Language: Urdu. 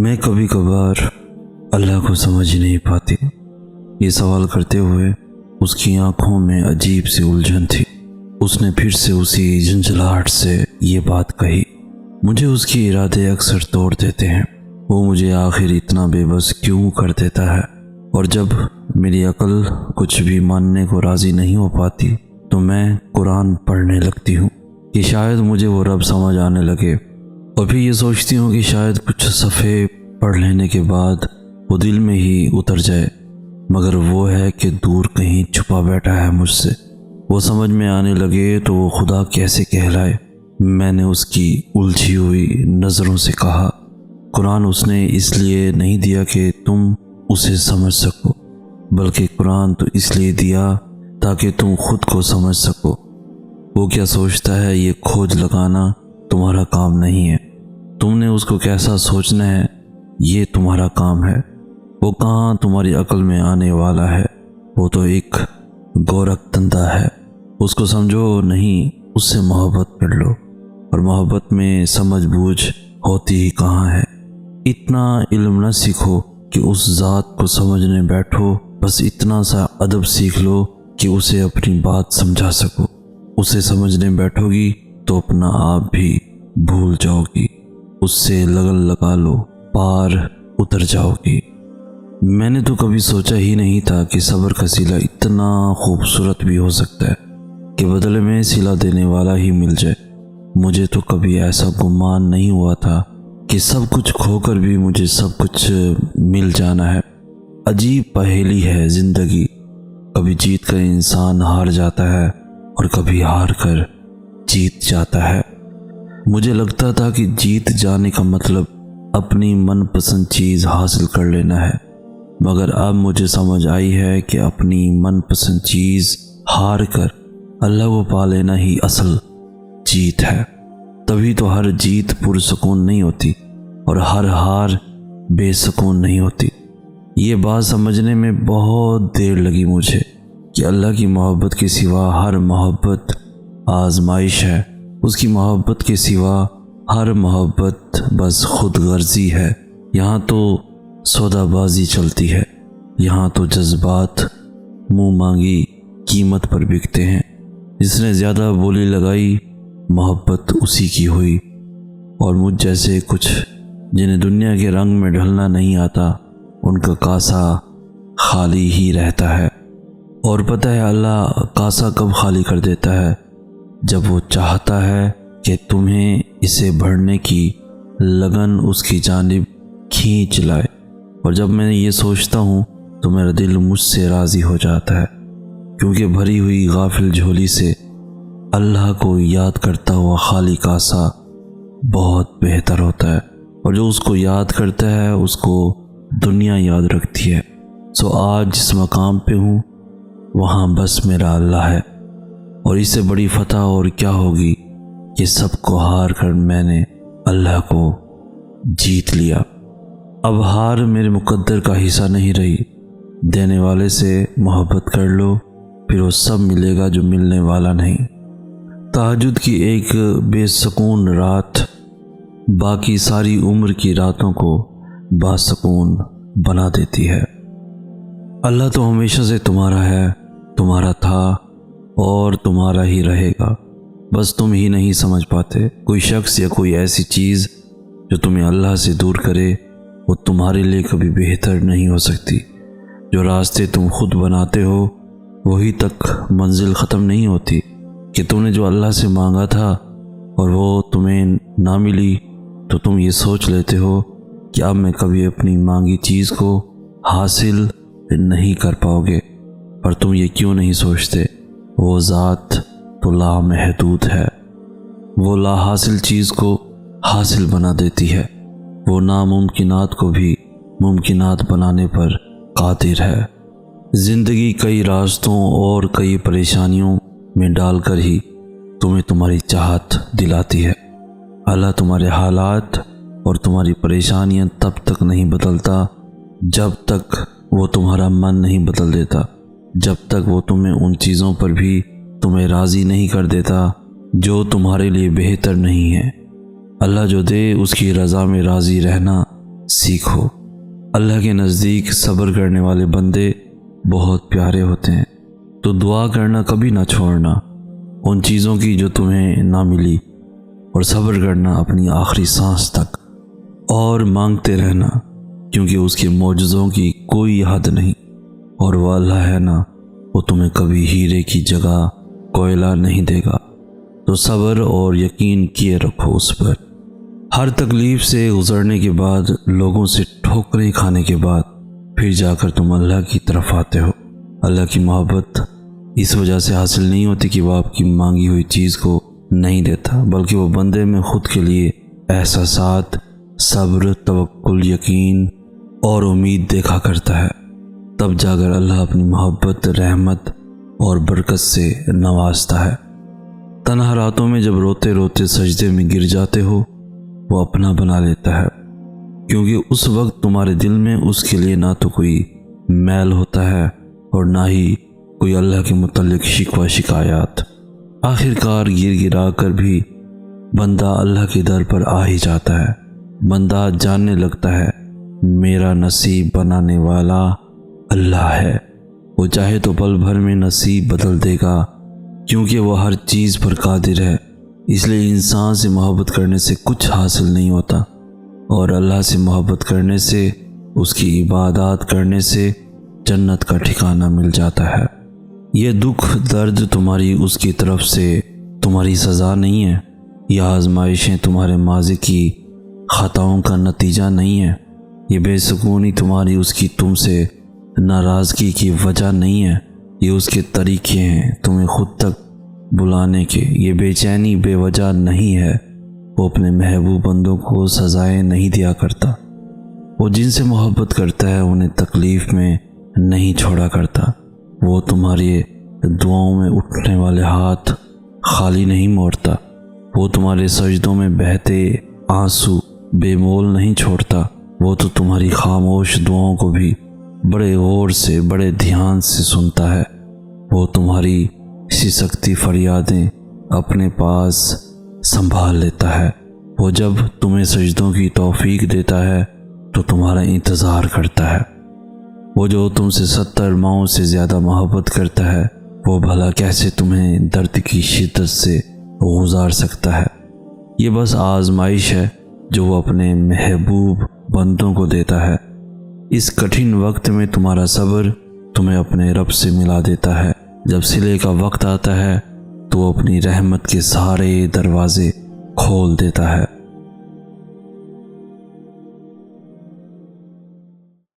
میں کبھی کبھار اللہ کو سمجھ ہی نہیں پاتی۔ یہ سوال کرتے ہوئے اس کی آنکھوں میں عجیب سی الجھن تھی۔ اس نے پھر سے اسی جھنجھلاہٹ سے یہ بات کہی۔ مجھے اس کے ارادے اکثر توڑ دیتے ہیں۔ وہ مجھے آخر اتنا بے بس کیوں کر دیتا ہے؟ اور جب میری عقل کچھ بھی ماننے کو راضی نہیں ہو پاتی تو میں قرآن پڑھنے لگتی ہوں کہ شاید مجھے وہ رب سمجھ آنے لگے، اور پھر یہ سوچتی ہوں کہ شاید کچھ صفحے پڑھ لینے کے بعد وہ دل میں ہی اتر جائے، مگر وہ ہے کہ دور کہیں چھپا بیٹھا ہے مجھ سے۔ وہ سمجھ میں آنے لگے تو وہ خدا کیسے کہلائے؟ میں نے اس کی الجھی ہوئی نظروں سے کہا، قرآن اس نے اس لیے نہیں دیا کہ تم اسے سمجھ سکو، بلکہ قرآن تو اس لیے دیا تاکہ تم خود کو سمجھ سکو۔ وہ کیا سوچتا ہے یہ کھوج لگانا تمہارا کام نہیں ہے۔ تم نے اس کو کیسا سوچنا ہے یہ تمہارا کام ہے۔ وہ کہاں تمہاری عقل میں آنے والا ہے؟ وہ تو ایک گورکھ دھندا ہے۔ اس کو سمجھو نہیں، اس سے محبت کر لو، اور محبت میں سمجھ بوجھ ہوتی ہی کہاں ہے۔ اتنا علم نہ سیکھو کہ اس ذات کو سمجھنے بیٹھو، بس اتنا سا ادب سیکھ لو کہ اسے اپنی بات سمجھا سکو۔ اسے سمجھنے بیٹھو گی تو اپنا آپ بھی بھول جاؤ گی، اس سے لگن لگا لو، پار اتر جاؤ گی۔ میں نے تو کبھی سوچا ہی نہیں تھا کہ صبر کا صلہ اتنا خوبصورت بھی ہو سکتا ہے کہ بدلے میں صلہ دینے والا ہی مل جائے۔ مجھے تو کبھی ایسا گمان نہیں ہوا تھا کہ سب کچھ کھو کر بھی مجھے سب کچھ مل جانا ہے۔ عجیب پہیلی ہے زندگی، کبھی جیت کر انسان ہار جاتا ہے اور کبھی ہار کر جیت جاتا ہے۔ مجھے لگتا تھا کہ جیت جانے کا مطلب اپنی من پسند چیز حاصل کر لینا ہے، مگر اب مجھے سمجھ آئی ہے کہ اپنی من پسند چیز ہار کر اللہ کو پا لینا ہی اصل جیت ہے۔ تبھی تو ہر جیت پرسکون نہیں ہوتی اور ہر ہار بے سکون نہیں ہوتی۔ یہ بات سمجھنے میں بہت دیر لگی مجھے کہ اللہ کی محبت کے سوا ہر محبت آزمائش ہے، اس کی محبت کے سوا ہر محبت بس خود غرضی ہے۔ یہاں تو سودا بازی چلتی ہے، یہاں تو جذبات منہ مانگی قیمت پر بکتے ہیں۔ جس نے زیادہ بولی لگائی محبت اسی کی ہوئی، اور مجھ جیسے کچھ جنہیں دنیا کے رنگ میں ڈھلنا نہیں آتا ان کا کاسا خالی ہی رہتا ہے۔ اور پتہ ہے اللہ کاسا کب خالی کر دیتا ہے؟ جب وہ چاہتا ہے کہ تمہیں اسے بھرنے کی لگن اس کی جانب کھینچ لائے، اور جب میں یہ سوچتا ہوں تو میرا دل مجھ سے راضی ہو جاتا ہے، کیونکہ بھری ہوئی غافل جھولی سے اللہ کو یاد کرتا ہوا خالی کاسا بہت بہتر ہوتا ہے، اور جو اس کو یاد کرتا ہے اس کو دنیا یاد رکھتی ہے۔ سو آج جس مقام پہ ہوں وہاں بس میرا اللہ ہے، اور اس سے بڑی فتح اور کیا ہوگی کہ سب کو ہار کر میں نے اللہ کو جیت لیا۔ اب ہار میرے مقدر کا حصہ نہیں رہی۔ دینے والے سے محبت کر لو، پھر وہ سب ملے گا جو ملنے والا نہیں۔ تہجد کی ایک بے سکون رات باقی ساری عمر کی راتوں کو باسکون بنا دیتی ہے۔ اللہ تو ہمیشہ سے تمہارا ہے، تمہارا تھا اور تمہارا ہی رہے گا، بس تم ہی نہیں سمجھ پاتے۔ کوئی شخص یا کوئی ایسی چیز جو تمہیں اللہ سے دور کرے وہ تمہارے لیے کبھی بہتر نہیں ہو سکتی۔ جو راستے تم خود بناتے ہو وہی تک منزل ختم نہیں ہوتی کہ تم نے جو اللہ سے مانگا تھا اور وہ تمہیں نہ ملی تو تم یہ سوچ لیتے ہو کہ اب میں کبھی اپنی مانگی چیز کو حاصل نہیں کر پاؤ گے، پر تم یہ کیوں نہیں سوچتے وہ ذات تو لامحدود ہے، وہ لا حاصل چیز کو حاصل بنا دیتی ہے، وہ ناممکنات کو بھی ممکنات بنانے پر قادر ہے۔ زندگی کئی راستوں اور کئی پریشانیوں میں ڈال کر ہی تمہیں تمہاری چاہت دلاتی ہے۔ اللہ تمہارے حالات اور تمہاری پریشانیاں تب تک نہیں بدلتا جب تک وہ تمہارا من نہیں بدل دیتا، جب تک وہ تمہیں ان چیزوں پر بھی تمہیں راضی نہیں کر دیتا جو تمہارے لیے بہتر نہیں ہے۔ اللہ جو دے اس کی رضا میں راضی رہنا سیکھو۔ اللہ کے نزدیک صبر کرنے والے بندے بہت پیارے ہوتے ہیں۔ تو دعا کرنا کبھی نہ چھوڑنا ان چیزوں کی جو تمہیں نہ ملی، اور صبر کرنا اپنی آخری سانس تک، اور مانگتے رہنا کیونکہ اس کے معجزوں کی کوئی حد نہیں، اور وہ اللہ ہے نا، وہ تمہیں کبھی ہیرے کی جگہ کوئلہ نہیں دے گا۔ تو صبر اور یقین کیے رکھو اس پر۔ ہر تکلیف سے گزرنے کے بعد، لوگوں سے ٹھوکریں کھانے کے بعد، پھر جا کر تم اللہ کی طرف آتے ہو۔ اللہ کی محبت اس وجہ سے حاصل نہیں ہوتی کہ وہ آپ کی مانگی ہوئی چیز کو نہیں دیتا، بلکہ وہ بندے میں خود کے لیے احساسات، صبر، توکل، یقین اور امید دیکھا کرتا ہے۔ تب جا کر اللہ اپنی محبت، رحمت اور برکت سے نوازتا ہے۔ تنہا راتوں میں جب روتے روتے سجدے میں گر جاتے ہو، وہ اپنا بنا لیتا ہے، کیونکہ اس وقت تمہارے دل میں اس کے لیے نہ تو کوئی میل ہوتا ہے اور نہ ہی کوئی اللہ کے متعلق شکوہ شکایات۔ آخر کار گر گرا کر بھی بندہ اللہ کے در پر آ ہی جاتا ہے۔ بندہ جاننے لگتا ہے میرا نصیب بنانے والا اللہ ہے، وہ چاہے تو پل بھر میں نصیب بدل دے گا، کیونکہ وہ ہر چیز پر قادر ہے۔ اس لیے انسان سے محبت کرنے سے کچھ حاصل نہیں ہوتا، اور اللہ سے محبت کرنے سے، اس کی عبادات کرنے سے جنت کا ٹھکانہ مل جاتا ہے۔ یہ دکھ درد تمہاری اس کی طرف سے تمہاری سزا نہیں ہے، یہ آزمائشیں تمہارے ماضی کی خطاؤں کا نتیجہ نہیں ہے، یہ بے سکونی تمہاری اس کی تم سے ناراضگی کی وجہ نہیں ہے، یہ اس کے طریقے ہیں تمہیں خود تک بلانے کے۔ یہ بے چینی بے وجہ نہیں ہے، وہ اپنے محبوب بندوں کو سزائیں نہیں دیا کرتا، وہ جن سے محبت کرتا ہے انہیں تکلیف میں نہیں چھوڑا کرتا، وہ تمہاری دعاؤں میں اٹھنے والے ہاتھ خالی نہیں موڑتا، وہ تمہارے سجدوں میں بہتے آنسو بے مول نہیں چھوڑتا، وہ تو تمہاری خاموش دعاؤں کو بھی بڑے غور سے، بڑے دھیان سے سنتا ہے، وہ تمہاری سسکتی فریادیں اپنے پاس سنبھال لیتا ہے، وہ جب تمہیں سجدوں کی توفیق دیتا ہے تو تمہارا انتظار کرتا ہے، وہ جو تم سے 70 ماؤں سے زیادہ محبت کرتا ہے، وہ بھلا کیسے تمہیں درد کی شدت سے گزار سکتا ہے۔ یہ بس آزمائش ہے جو وہ اپنے محبوب بندوں کو دیتا ہے۔ اس کٹھن وقت میں تمہارا صبر تمہیں اپنے رب سے ملا دیتا ہے۔ جب صلے کا وقت آتا ہے تو وہ اپنی رحمت کے سارے دروازے کھول دیتا ہے۔